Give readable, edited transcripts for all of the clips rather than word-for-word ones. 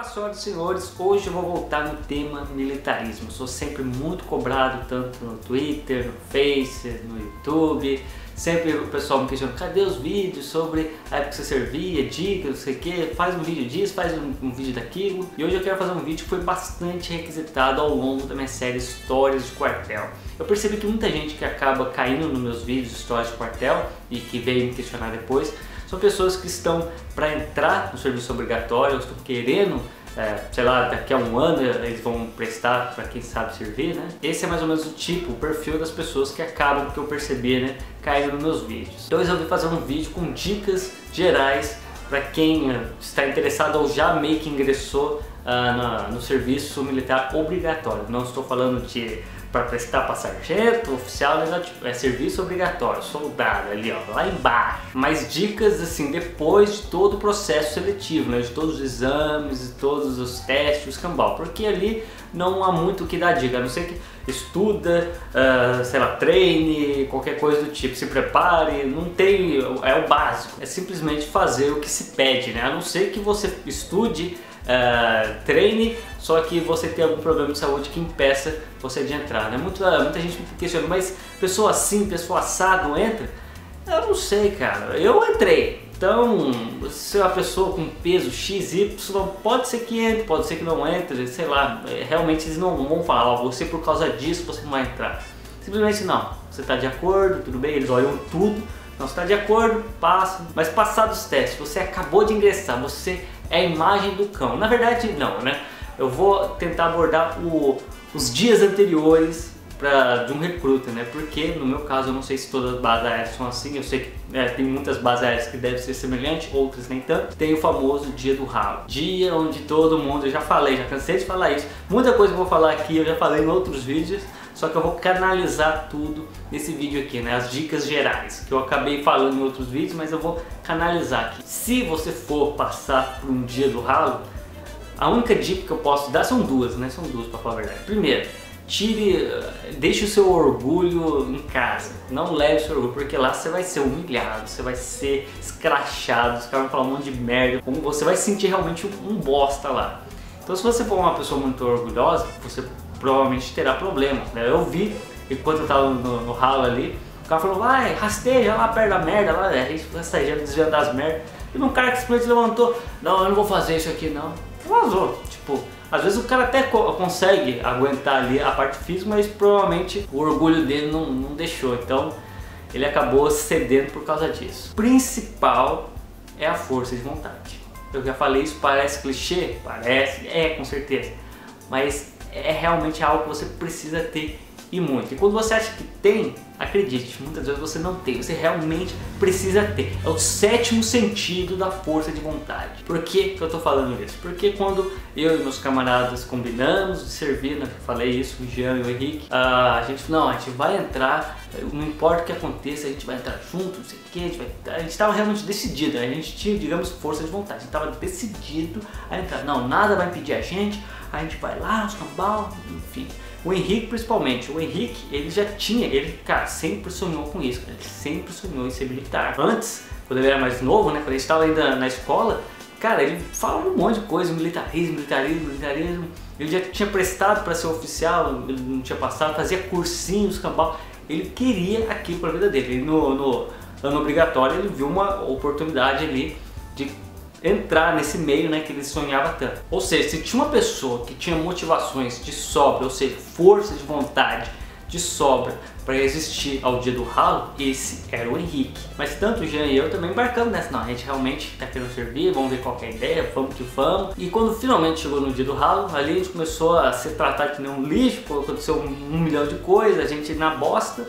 Olá, senhoras e senhores, hoje eu vou voltar no tema militarismo. Eu sou sempre muito cobrado, tanto no Twitter, no Face, no YouTube. Sempre o pessoal me questiona, cadê os vídeos sobre a época que você servia, dicas, não sei o que, faz um vídeo disso, faz um vídeo daquilo. E hoje eu quero fazer um vídeo que foi bastante requisitado ao longo da minha série Histórias de Quartel. Eu percebi que muita gente que acaba caindo nos meus vídeos Histórias de Quartel e que veio me questionar depois, são pessoas que estão para entrar no serviço obrigatório, estão querendo, sei lá, daqui a um ano eles vão prestar para quem sabe servir, né? Esse é mais ou menos o tipo, o perfil das pessoas que acabam, que eu percebi, né, caindo nos meus vídeos. Então eu resolvi fazer um vídeo com dicas gerais para quem está interessado ou já meio que ingressou no serviço militar obrigatório. Não estou falando de para prestar para sargento, oficial, é serviço obrigatório, soldado ali, ó, lá embaixo. Mas dicas assim, depois de todo o processo seletivo, né, de todos os exames, de todos os testes, o escambau, porque ali não há muito o que dar dica, a não ser que estuda, sei lá, treine, qualquer coisa do tipo, se prepare, não tem, é o básico, é simplesmente fazer o que se pede, né, a não ser que você estude, treine, só que você tem algum problema de saúde que impeça você de entrar, né? Muita gente me questiona, mas pessoa assim, pessoa assado entra? Eu não sei, cara, eu entrei. Então, se é uma pessoa com peso XY, pode ser que entre, pode ser que não entre, sei lá, realmente eles não vão falar, ó, você por causa disso você não vai entrar. Simplesmente não, você está de acordo, tudo bem, eles olham tudo, não, você está de acordo, passa, mas passados os testes, você acabou de ingressar, você é a imagem do cão. Na verdade não, né? Eu vou tentar abordar os dias anteriores de um recruta, né? Porque no meu caso eu não sei se todas as bases aéreas são assim, eu sei que tem muitas bases aéreas que devem ser semelhantes, outras nem tanto. Tem o famoso dia do ralo, dia onde todo mundo, eu já falei, já cansei de falar isso, muita coisa que eu vou falar aqui eu já falei em outros vídeos, só que eu vou canalizar tudo nesse vídeo aqui, né? As dicas gerais, que eu acabei falando em outros vídeos, mas eu vou canalizar aqui. Se você for passar por um dia do ralo, a única dica que eu posso dar são duas, né? São duas, pra falar a verdade. Primeiro, deixe o seu orgulho em casa, não leve o seu orgulho, porque lá você vai ser humilhado, você vai ser escrachado, os caras vão falar um monte de merda, você vai se sentir realmente um bosta lá. Então se você for uma pessoa muito orgulhosa, você provavelmente terá problemas, né? Eu vi, enquanto eu tava no ralo ali, o cara falou, vai, rasteja lá perto da merda, lá, a gente rastejando, desviando das merdas, e um cara que simplesmente levantou, não, eu não vou fazer isso aqui não, vazou, tipo, às vezes o cara até consegue aguentar ali a parte física, mas provavelmente o orgulho dele não deixou, então ele acabou cedendo por causa disso. O principal é a força de vontade. Eu já falei isso, parece clichê? Parece, com certeza, mas é realmente algo que você precisa ter e muito. E quando você acha que tem, acredite, muitas vezes você não tem, você realmente precisa ter. É o sétimo sentido da força de vontade. Por que eu tô falando isso? Porque quando eu e meus camaradas combinamos de servir, né, eu falei isso, o Jean e o Henrique, a gente vai entrar, não importa o que aconteça, a gente vai entrar junto, não sei o que, a gente estava realmente decidido, a gente tinha, digamos, força de vontade, a gente estava decidido a entrar, não, nada vai impedir a gente vai lá, nos cambal, enfim. O Henrique principalmente, o Henrique, ele, cara, sempre sonhou com isso, ele sempre sonhou em ser militar. Antes, quando ele era mais novo, né, quando ele estava ainda na escola, cara, ele falava um monte de coisa, militarismo, ele já tinha prestado para ser oficial, ele não tinha passado, fazia cursinhos, cambal, ele queria aquilo para a vida dele. Ele, no ano obrigatório, ele viu uma oportunidade ali de entrar nesse meio, né, que ele sonhava tanto. Ou seja, se tinha uma pessoa que tinha motivações de sobra, ou seja, força de vontade de sobra para resistir ao dia do ralo, esse era o Henrique. Mas tanto o Jean e eu também embarcamos nessa, não, a gente realmente está querendo servir, vamos ver qual que é a ideia, vamos que vamos. E quando finalmente chegou no dia do ralo, ali a gente começou a ser tratado que nem um lixo, aconteceu um milhão de coisas, a gente na bosta.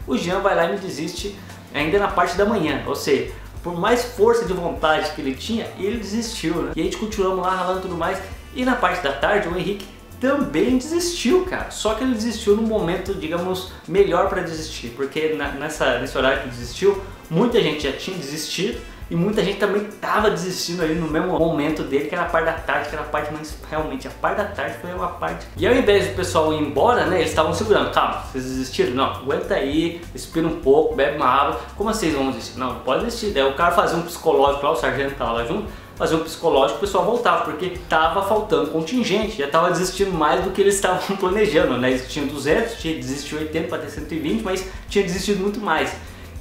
O Jean vai lá e me desiste ainda na parte da manhã, ou seja, por mais força de vontade que ele tinha, ele desistiu, né? E a gente continuamos lá ralando e tudo mais. E na parte da tarde, o Henrique também desistiu, cara. Só que ele desistiu num momento, digamos, melhor para desistir. Porque nesse horário que desistiu, muita gente já tinha desistido. E muita gente também estava desistindo ali no mesmo momento dele, que era a parte da tarde, que era a parte mais... Realmente, a parte da tarde foi uma parte... E ao invés do pessoal ir embora, né, eles estavam segurando. Calma, vocês desistiram? Não, aguenta aí, respira um pouco, bebe uma água. Como vocês vão desistir? Não, não pode desistir. Daí o cara fazia um psicológico lá, o sargento estava lá junto. fazer o psicológico, o pessoal voltava, porque estava faltando contingente, já estava desistindo mais do que eles estavam planejando, né? Eles tinham 200, tinha desistido 80 para ter 120, mas tinha desistido muito mais.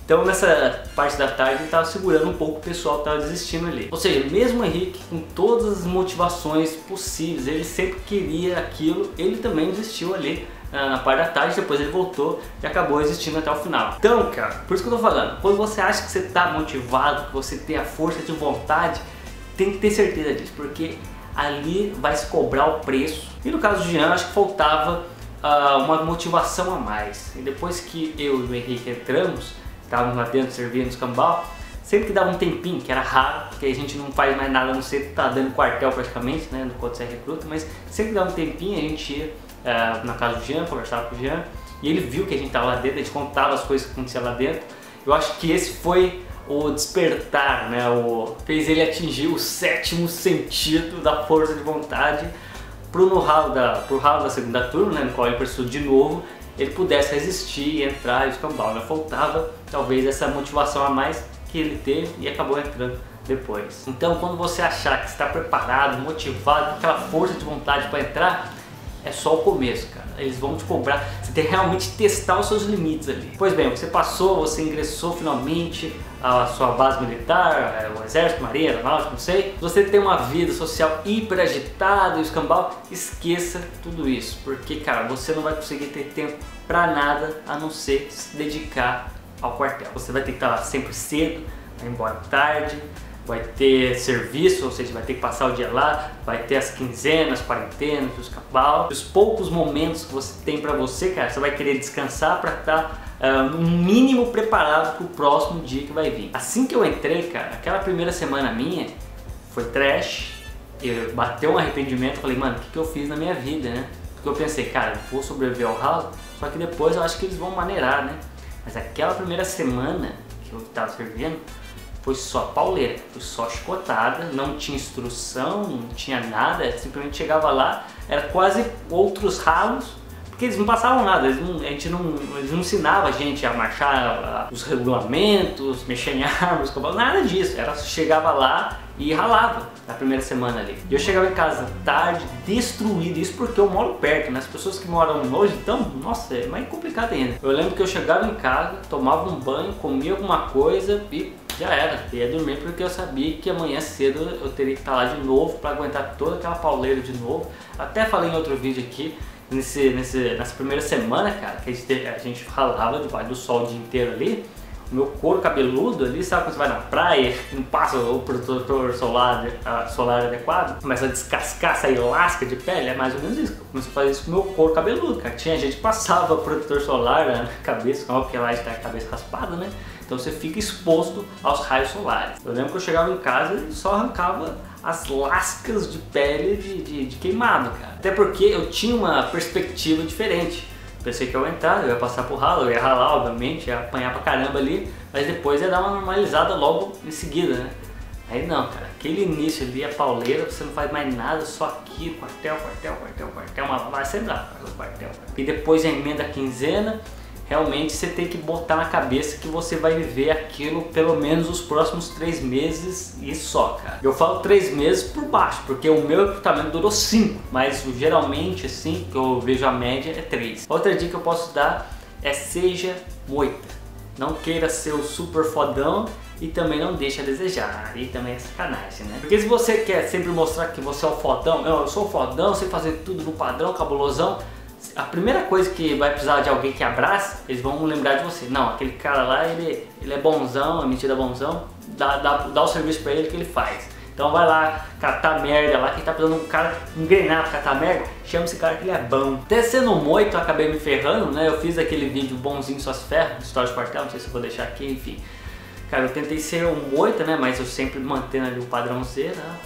Então nessa parte da tarde ele estava segurando um pouco o pessoal que estava desistindo ali. Ou seja, mesmo o Henrique, com todas as motivações possíveis, ele sempre queria aquilo, ele também desistiu ali na parte da tarde, depois ele voltou e acabou existindo até o final. Então, cara, por isso que eu tô falando, quando você acha que você está motivado, que você tem a força de vontade, tem que ter certeza disso, porque ali vai se cobrar o preço. E no caso do Jean, acho que faltava uma motivação a mais. E depois que eu e o Henrique entramos, estávamos lá dentro servindo os cambal, sempre que dava um tempinho, que era raro, porque a gente não faz mais nada, a não ser que tá dando quartel praticamente, né, no quando você recruta, mas sempre que dava um tempinho a gente ia na casa do Jean, conversava com o Jean, e ele viu que a gente estava lá dentro, a gente contava as coisas que aconteciam lá dentro. Eu acho que esse foi o despertar, né, fez ele atingir o 7º sentido da força de vontade pro ralo da segunda turma, né, no qual ele precisou de novo, ele pudesse resistir e entrar e escambar, né? Faltava talvez essa motivação a mais que ele teve e acabou entrando depois. Então quando você achar que está preparado, motivado, com aquela força de vontade para entrar, é só o começo, cara. Eles vão te cobrar, você tem que realmente testar os seus limites ali. Pois bem, você passou, você ingressou finalmente a sua base militar, o exército, marinha, aeronáutica, não sei. Se você tem uma vida social hiper agitada e o escambau, esqueça tudo isso, porque, cara, você não vai conseguir ter tempo pra nada a não ser se dedicar ao quartel. Você vai ter que estar lá sempre cedo, vai embora tarde, vai ter serviço, ou seja, vai ter que passar o dia lá, vai ter as quinzenas, quarentenas, os cabal. Os poucos momentos que você tem pra você, cara, você vai querer descansar pra estar no mínimo preparado pro próximo dia que vai vir. Assim que eu entrei, cara, aquela primeira semana minha foi trash, eu bateu um arrependimento, falei, mano, o que eu fiz na minha vida, né? Porque eu pensei, cara, eu vou sobreviver ao ralo, só que depois eu acho que eles vão maneirar, né? Mas aquela primeira semana que eu tava servindo, foi só pauleira, foi só chicotada, não tinha instrução, não tinha nada, simplesmente chegava lá, era quase outros ralos, porque eles não passavam nada, eles não ensinavam a gente a marchar os regulamentos, mexer em armas, nada disso, chegava lá e ralava na primeira semana ali. E eu chegava em casa tarde, destruído, isso porque eu moro perto, né? As pessoas que moram longe, então, nossa, é mais complicado ainda. Eu lembro que eu chegava em casa, tomava um banho, comia alguma coisa e já era, ia dormir porque eu sabia que amanhã cedo eu teria que estar lá de novo para aguentar toda aquela pauleira de novo. Até falei em outro vídeo aqui, nessa primeira semana, cara, que a gente ralava debaixo do sol o dia inteiro ali, o meu couro cabeludo ali, sabe quando você vai na praia e não passa o protetor solar adequado, começa a descascar essa lasca de pele, é mais ou menos isso. Eu comecei a fazer isso com o meu couro cabeludo, cara. Tinha gente que passava protetor solar na cabeça, porque lá está a cabeça raspada, né? Então você fica exposto aos raios solares. Eu lembro que eu chegava em casa e só arrancava as lascas de pele de queimado, cara. Até porque eu tinha uma perspectiva diferente. Pensei que eu ia entrar, eu ia passar por ralo, eu ia ralar, obviamente, ia apanhar pra caramba ali, mas depois ia dar uma normalizada logo em seguida, né? Aí não, cara, aquele início ali, a pauleira, você não faz mais nada, só aqui, quartel, vai sempre lá, quartel. E depois a emenda a quinzena, realmente você tem que botar na cabeça que você vai viver aquilo pelo menos os próximos 3 meses e só, cara. Eu falo 3 meses por baixo, porque o meu recrutamento durou 5, mas geralmente assim, que eu vejo a média é 3. Outra dica que eu posso dar é seja moita. Não queira ser o super fodão e também não deixe a desejar, aí também é sacanagem, né? Porque se você quer sempre mostrar que você é o fodão, eu sou o fodão, sei fazer tudo no padrão, cabulosão, a primeira coisa que vai precisar de alguém que abrace, eles vão lembrar de você. Não, aquele cara lá, ele é bonzão, é mentira bonzão, dá o serviço pra ele que ele faz. Então vai lá catar merda lá, quem tá precisando de um cara engrenado pra catar merda, chama esse cara que ele é bom. Até sendo moito eu acabei me ferrando, né? Eu fiz aquele vídeo bonzinho só se ferra, história de quartel, não sei se eu vou deixar aqui, enfim. Cara, eu tentei ser um moito, né? Mas eu sempre mantendo ali o padrão C, né?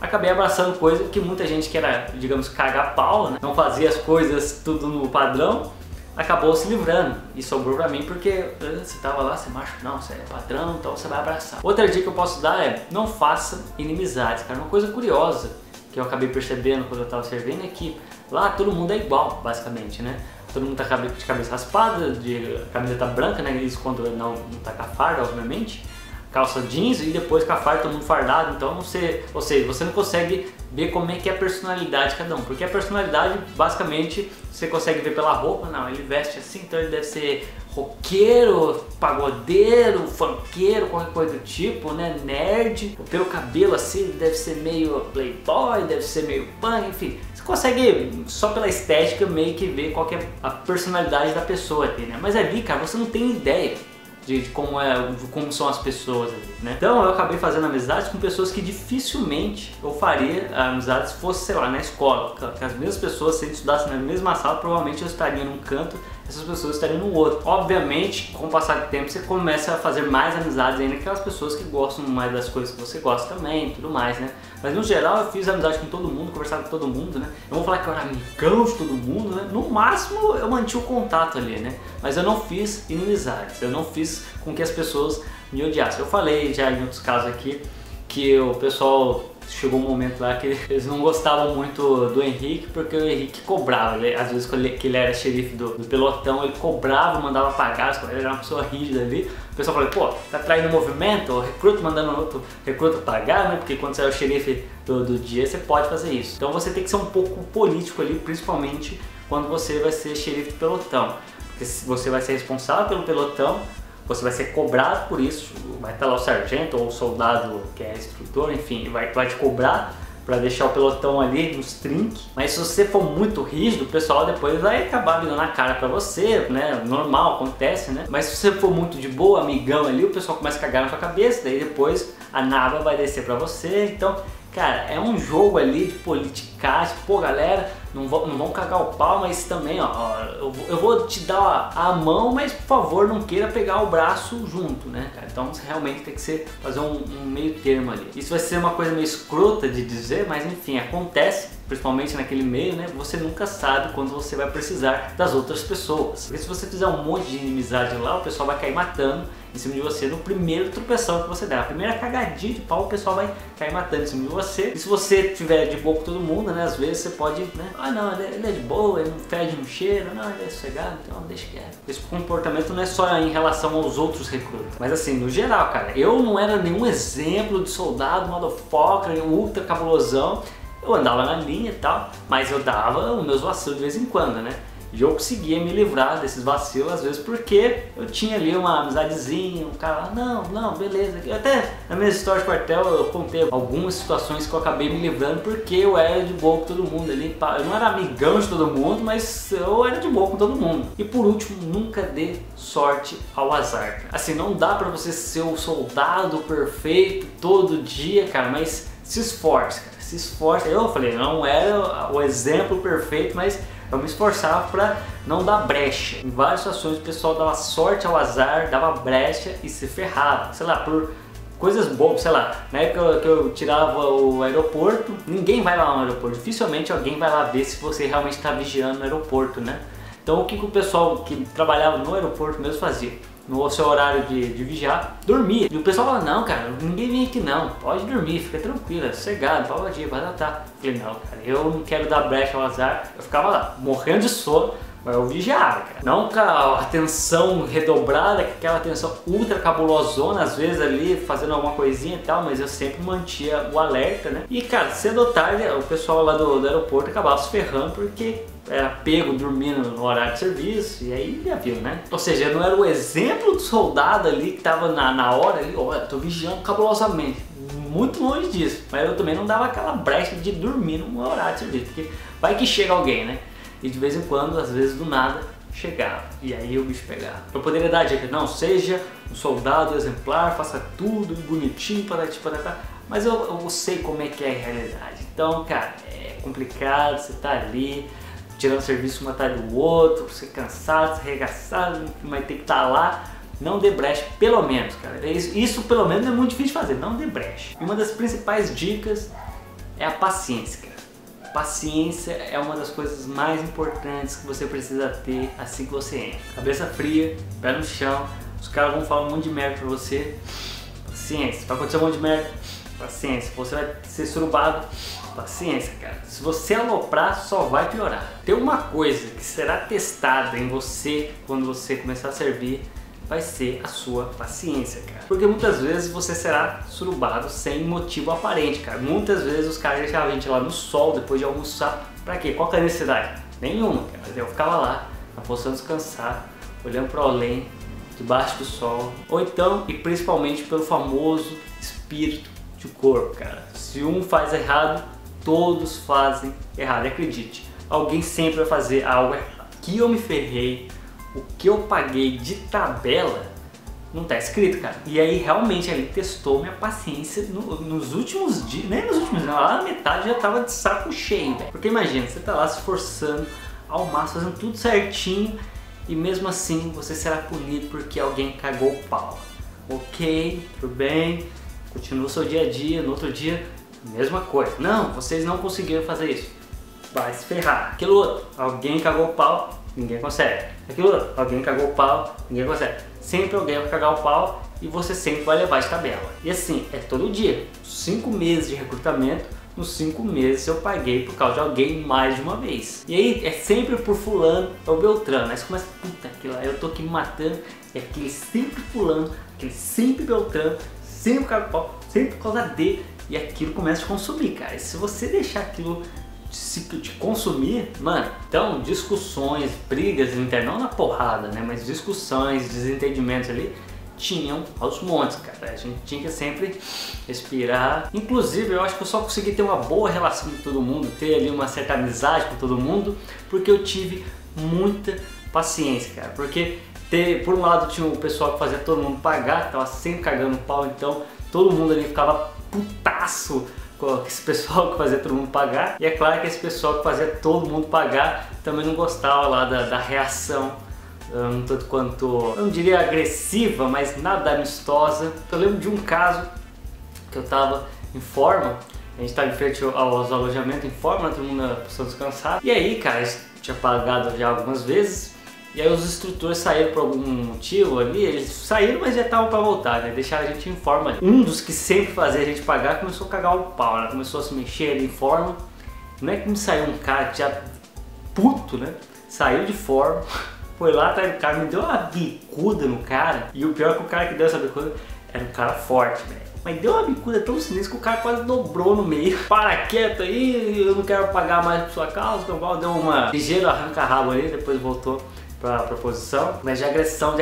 Acabei abraçando coisa que muita gente que era, digamos, cagar pau, né? Não fazia as coisas tudo no padrão, acabou se livrando e sobrou pra mim porque você tava lá, você macho, não, você é padrão, então você vai abraçar. Outra dica que eu posso dar é, não faça inimizades, cara. Uma coisa curiosa que eu acabei percebendo quando eu tava servindo é que lá todo mundo é igual, basicamente, né? Todo mundo tá de cabeça raspada, de camiseta branca, né? Isso quando não tá com a farda, obviamente. calça jeans e depois com a farda todo mundo fardado, então você, ou seja, você não consegue ver como é que é a personalidade de cada um, porque a personalidade basicamente você consegue ver pela roupa. Não, ele veste assim, então ele deve ser roqueiro, pagodeiro, funkeiro, qualquer coisa do tipo, né, nerd. Pelo cabelo assim, ele deve ser meio playboy, deve ser meio punk, enfim. Você consegue só pela estética meio que ver qual que é a personalidade da pessoa ali, né? Mas ali, cara, você não tem ideia de como são as pessoas ali, né? Então eu acabei fazendo amizades com pessoas que dificilmente eu faria amizades se fosse, sei lá, na escola. Que as mesmas pessoas, se a gente estudasse na mesma sala, provavelmente eu estaria num canto, essas pessoas estariam no outro. Obviamente, com o passar do tempo, você começa a fazer mais amizades ainda, aquelas pessoas que gostam mais das coisas que você gosta também, tudo mais, né? Mas no geral eu fiz amizade com todo mundo, conversava com todo mundo, né? Eu vou falar que eu era amigão de todo mundo, né? No máximo eu mantive o contato ali, né? Mas eu não fiz inimizades, eu não fiz com que as pessoas me odiassem. Eu falei já em outros casos aqui que o pessoal chegou um momento lá que eles não gostavam muito do Henrique, porque o Henrique cobrava. Às vezes que ele era xerife do pelotão, ele cobrava, mandava pagar, ele era uma pessoa rígida ali. O pessoal falou, pô, tá traindo o movimento, o recruta mandando outro recruta pagar, né? Porque quando você é o xerife do dia, você pode fazer isso. Então você tem que ser um pouco político ali, principalmente quando você vai ser xerife do pelotão. Porque você vai ser responsável pelo pelotão, você vai ser cobrado por isso, vai estar lá o sargento ou o soldado que é instrutor, enfim, vai te cobrar para deixar o pelotão ali nos trinques. Mas se você for muito rígido, o pessoal depois vai acabar virando a cara para você, né? Normal, acontece, né? Mas se você for muito de boa, amigão ali, o pessoal começa a cagar na sua cabeça, daí depois a naba vai descer para você. Então, cara, é um jogo ali de politicagem. Pô, galera, não vão cagar o pau, mas também, ó, eu vou te dar a mão, mas por favor não queira pegar o braço junto, né, cara? Então você realmente tem que fazer um meio termo ali. Isso vai ser uma coisa meio escrota de dizer, mas enfim, acontece, principalmente naquele meio, né? Você nunca sabe quando você vai precisar das outras pessoas. Porque se você fizer um monte de inimizade lá, o pessoal vai cair matando em cima de você no primeiro tropeção que você der. A primeira cagadinha de pau, o pessoal vai cair matando em cima de você. E se você tiver de boa com todo mundo, né? Às vezes você pode, né? Ah, não, ele é de boa, ele não fede, não cheira, não, ele é sossegado, então deixa quieto. Esse comportamento não é só em relação aos outros recrutas, mas assim, no geral, cara, eu não era nenhum exemplo de soldado, motherfucker, ultra cabulosão. Eu andava na linha e tal, mas eu dava os meus vacilos de vez em quando, né? E eu conseguia me livrar desses vacilos, às vezes, porque eu tinha ali uma amizadezinha, um cara lá, não, beleza. Eu até na minha história de quartel eu contei algumas situações que eu acabei me livrando porque eu era de boa com todo mundo ali. Eu não era amigão de todo mundo, mas eu era de boa com todo mundo. E por último, nunca dê sorte ao azar. Assim, não dá pra você ser o soldado perfeito todo dia, cara, mas se esforce, cara. Se esforça. Eu falei, não era o exemplo perfeito, mas eu me esforçava para não dar brecha. Em várias situações o pessoal dava sorte ao azar, dava brecha e se ferrava. Sei lá, por coisas boas, sei lá. Na época que eu tirava o aeroporto, ninguém vai lá no aeroporto. Dificilmente alguém vai lá ver se você realmente está vigiando no aeroporto, né? Então o que o pessoal que trabalhava no aeroporto mesmo fazia? No seu horário de vigiar, dormia. E o pessoal fala, não, cara, ninguém vem aqui não, pode dormir, fica tranquilo, é sossegado, pode datar. Falei, não, cara, eu não quero dar brecha ao azar. Eu ficava lá, morrendo de sono, mas eu vigiava, cara. Não com a atenção redobrada, com aquela atenção ultra cabulosona, às vezes ali fazendo alguma coisinha e tal, mas eu sempre mantia o alerta, né? E, cara, cedo ou tarde, o pessoal lá do aeroporto acabava se ferrando porque era pego dormindo no horário de serviço, e aí já viu, né? Ou seja, eu não era o exemplo do soldado ali que tava na hora ali, olha, tô vigiando cabulosamente. Muito longe disso, mas eu também não dava aquela brecha de dormir no horário de serviço, porque vai que chega alguém, né? E de vez em quando, às vezes do nada, chegava, e aí o bicho pegava. Eu poderia dar a dica, não, seja um soldado exemplar, faça tudo bonitinho, mas eu sei como é que é a realidade. Então, cara, é complicado, você tá ali tirando serviço um atrás do outro, você cansado, você arregaçado, mas tem que estar lá. Não dê brecha, pelo menos, cara. Isso pelo menos é muito difícil de fazer, não dê brecha. E uma das principais dicas é a paciência, cara. Paciência é uma das coisas mais importantes que você precisa ter assim que você entra. Cabeça fria, pé no chão, os caras vão falar um monte de merda pra você. Paciência, vai acontecer um monte de merda. Paciência, você vai ser surubado. Paciência, cara. Se você aloprar, só vai piorar. Tem uma coisa que será testada em você quando você começar a servir, vai ser a sua paciência, cara. Porque muitas vezes você será surubado sem motivo aparente, cara. Muitas vezes os caras deixavam a gente lá no sol depois de almoçar. Pra quê? Qual que é a necessidade? Nenhuma, cara. Eu ficava lá, na posição de descansar, olhando para o além, debaixo do sol. Ou então, e principalmente pelo famoso espírito de corpo, cara. Se um faz errado, todos fazem errado. E acredite, alguém sempre vai fazer algo errado. Que eu me ferrei, o que eu paguei de tabela, não tá escrito, cara. E aí realmente ele testou minha paciência nos últimos dias, nem nos últimos dias, lá na metade já tava de saco cheio, velho. Porque imagina, você tá lá se esforçando ao máximo, fazendo tudo certinho e mesmo assim você será punido porque alguém cagou o pau. Ok, tudo bem, continua o seu dia a dia, no outro dia, mesma coisa. Não, vocês não conseguiram fazer isso. Vai se ferrar. Aquilo outro, alguém cagou o pau, ninguém consegue. Aquilo outro, alguém cagou o pau, ninguém consegue. Sempre alguém vai cagar o pau e você sempre vai levar de tabela. E assim, é todo dia. 5 meses de recrutamento, nos 5 meses eu paguei por causa de alguém mais de uma vez. E aí é sempre por fulano ou Beltrano. Aí você começa, puta, aquilo lá, eu tô aqui me matando, é aquele sempre fulano, aquele sempre Beltrano, sempre caga o pau, sempre por causa dele. E aquilo começa a te consumir, cara. E se você deixar aquilo te consumir, mano, então discussões, brigas internas, não na porrada, né, mas discussões, desentendimentos ali, tinham aos montes, cara. A gente tinha que sempre respirar. Inclusive, eu acho que eu só consegui ter uma boa relação com todo mundo, ter ali uma certa amizade com todo mundo, porque eu tive muita paciência, cara. Porque por um lado tinha o pessoal que fazia todo mundo pagar, tava sempre cagando pau, então todo mundo ali ficava putaço com esse pessoal que fazia todo mundo pagar. E é claro que esse pessoal que fazia todo mundo pagar também não gostava lá da reação, um tanto quanto, eu não diria agressiva, mas nada amistosa. Eu lembro de um caso que eu tava em forma, a gente tava em frente aos alojamentos em forma, todo mundo na posição descansada. E aí, cara, a gente tinha pagado já algumas vezes. E aí os instrutores saíram por algum motivo ali, eles saíram, mas já estavam para voltar, né? Deixaram a gente em forma ali. Um dos que sempre fazia a gente pagar começou a cagar o pau, né? Começou a se mexer ali em forma. Não é que me saiu um cara que já puto, né? Saiu de forma, foi lá atrás do cara, me deu uma bicuda no cara. E o pior é que o cara que deu essa bicuda era um cara forte, velho. Mas deu uma bicuda tão sinistra que o cara quase dobrou no meio. Para quieto aí, eu não quero pagar mais por sua causa. Então deu uma ligeira arranca-rabo ali, depois voltou para a posição, mas de agressão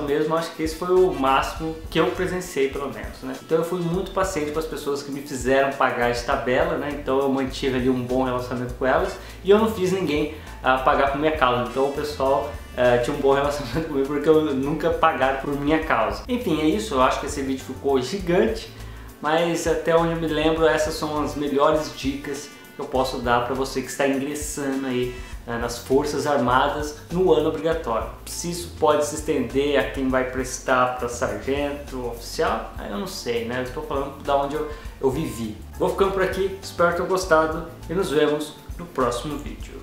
mesmo, acho que esse foi o máximo que eu presenciei, pelo menos, né? Então eu fui muito paciente com as pessoas que me fizeram pagar de tabela, né? Então eu mantive ali um bom relacionamento com elas e eu não fiz ninguém pagar por minha causa. Então o pessoal tinha um bom relacionamento comigo porque eu nunca pagaram por minha causa. Enfim, é isso. Eu acho que esse vídeo ficou gigante, mas até onde eu me lembro, essas são as melhores dicas que eu posso dar para você que está ingressando aí nas Forças Armadas no ano obrigatório. Se isso pode se estender a quem vai prestar para sargento, oficial, aí eu não sei, né? Eu estou falando da onde eu vivi. Vou ficando por aqui, espero que tenham gostado e nos vemos no próximo vídeo.